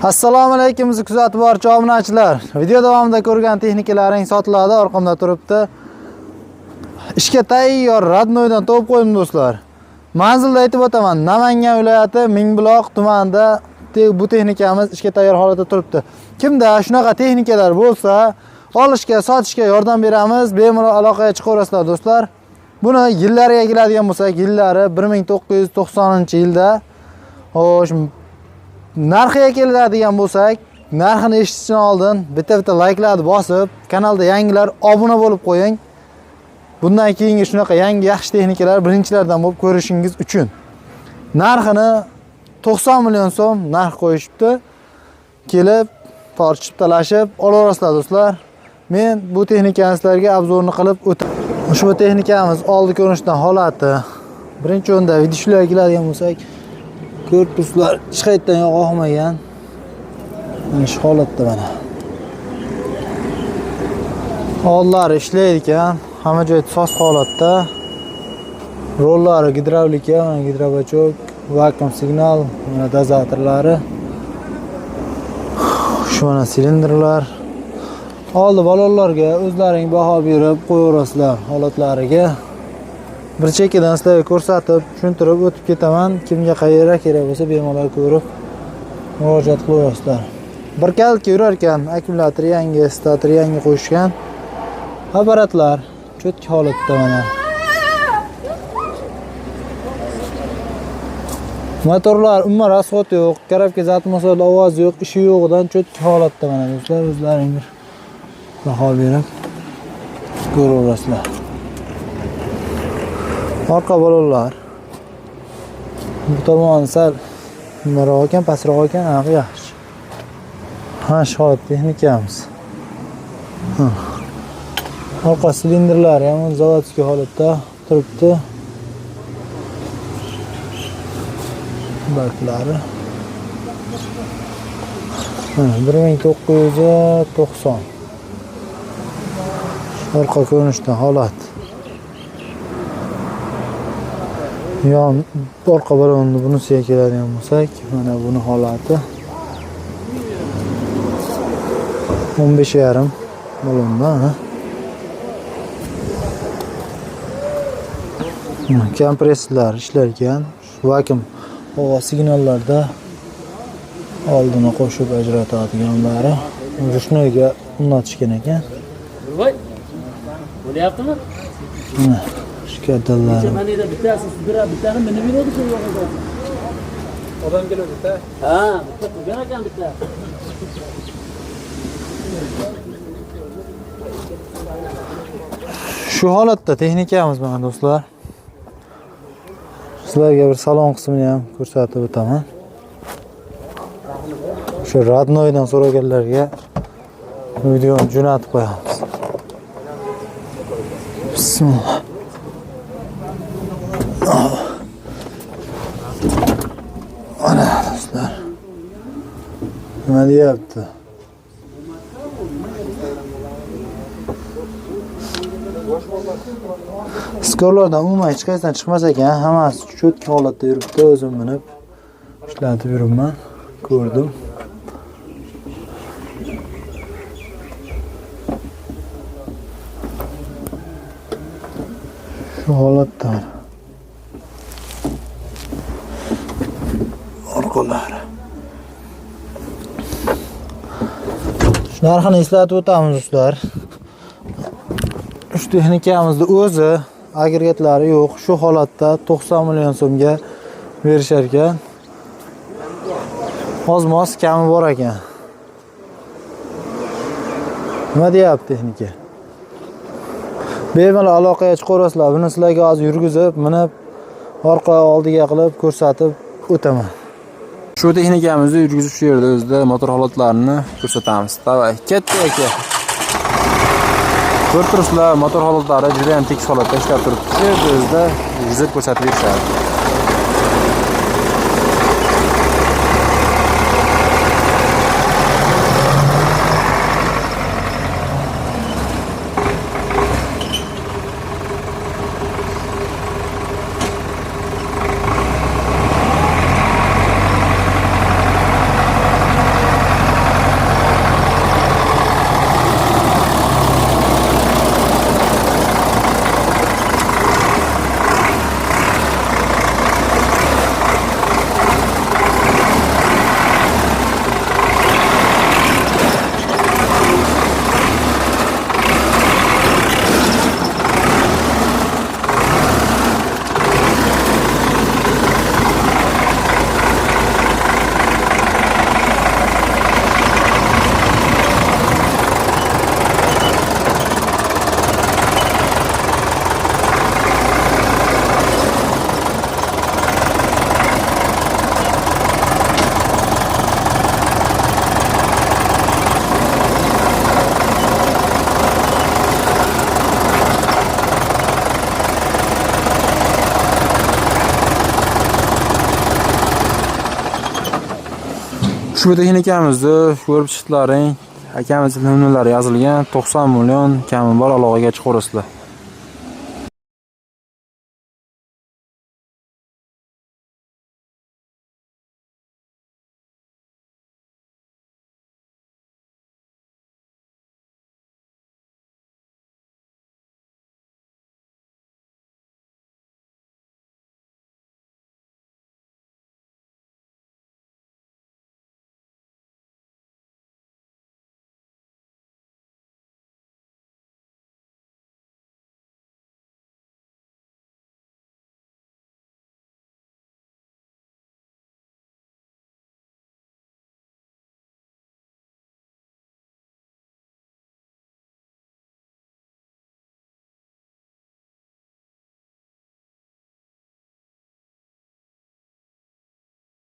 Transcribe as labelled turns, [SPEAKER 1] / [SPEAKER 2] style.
[SPEAKER 1] Assalomu alaykum, bizni kuzatib boruvchi obunachilar. Video davomida ko'rgan texnikalaring sotiladi, orqamda turibdi. Ishga tayyor Radnoydan topib qo'ydim do'stlar. Manzilni aytib o'taman. Namangan viloyati Mingbuloq tumanida bu texnikamiz ishga tayyor holatda turibdi. Kimda shunaqa texnikalar bo'lsa, olishga, sotishga yordam beramiz. Bemalol aloqaga chiqaverasizlar do'stlar. Buni yillariga keladigan bo'lsak, yillari 1990-yilda. Xo'sh, narxiga keladigan bo'lsak, narxini eshitishdan oldin bitta like'larni bosib, kanalda yangilar obuna bo'lib qo'ying. Bundan keyingi shunaqa yangi yaxshi texnikalar birinchilardan bo'lib ko'rishingiz uchun. Narxini 90 million so'm narx qo'yishibdi. Kelib, tortishib, talashib olaverasizlar do'stlar. Men bu texnikani sizlarga obzorni qilib o'taman. Ushbu texnikamiz oldi ko'rinishdan holati. Birinchi o'rinda videolarga keladigan bo'lsak, korpuslar hech qayerdan yo'qolmagan. Mana shu holatda mana. Ollari ishlaydi ekan, hamma joy soz holatda. Rollari gidravlika, mana gidrobochok, vakuum signal, mana dozatorlari. Shu mana silindrlar. Oldi balonlarga o'zlaring baho berib qo'yaverasizlar holatlariga. Bir chekkadan sizlarga ko'rsatib, tushuntirib o'tib ketaman. Kimga qayerga kerak bo'lsa bemalol ko'rib murojaat qilaverasizlar. Bir kalka yurar ekan, akkumulyator yangi, stator yangi qo'shgan. Apparatlar cho'tki holatda mana. Motorlar umuman rasxot yo'q, karabka zatmosorda ovoz yo'q, ishi yo'g'idan cho'tki holatda mana do'stlar, o'zlaring bir baho berib ko'raverasizlar. Orqa balonlar. Bu tomoni sal nariroq ekan, pastroq ekan, aniq yaxshi. Ha, shu holat texnikamiz. Orqa silindrlar ham zavodskiy holatda turibdi. Baklari. 1990. Orqa ko'rinishdan holat. Yon orqa balonni bunisiga keladigan bo'lsak, mana buni holati 15,5 balondan. Kompressor ishlar ekan, vakuum ovoz signallarda oldini qo'shib ajratadiganlari rushnoyga o'rnatishgan ekan.
[SPEAKER 2] Voy. Bo'lyaptimi?
[SPEAKER 1] Shkadallar.
[SPEAKER 2] Manida bittasi bittani minib yuradi shu yo'qda.
[SPEAKER 3] Odam keladi-da.
[SPEAKER 2] Ha, bitta turgan ekan bitta.
[SPEAKER 1] Shu holatda texnikamiz mana do'stlar. Sizlarga bir salon qismini ham ko'rsatib o'taman. Shu Radnoydan so'raganlarga videoni jo'natib qo'yamiz. Bismillah. Ana do'stlar. Nima deyapti? Skorlardan umuman hech qaysidan chiqmas ekan, hammasi cho'tki holatda yuribdi, o'zim minib ishlatib yuribman, ko'rdim. Shu holatda orqalari. Shu narxini eslatib o'tamiz do'stlar. Shu texnikamizning o'zi agregatlari yo'q, shu holatda 90 million so'mga berishar ekan. Oz-moz kami bor ekan. Nima deyapti texnika? Bemalol aloqaga chiqaverasizlar. Buni sizlarga hozir yurgizib, minib, orqa oldiga qilib ko'rsatib o'taman. Shu texnikamizni yurgizib shu yerda o'zida motor holatlarini ko'rsatamiz. Davay, katta aka. Ko'rib turibsizlar, motor holatlari juda ham tekis holatda ishlab turibdi. Shu yerda o'zida yurgizib ko'rsatib berishadi. Ushbu texnikamizni ko'rib chiqdilaring. Akamizning nomerlari yozilgan. 90 million kami bor, aloqaga chiqaverasizlar.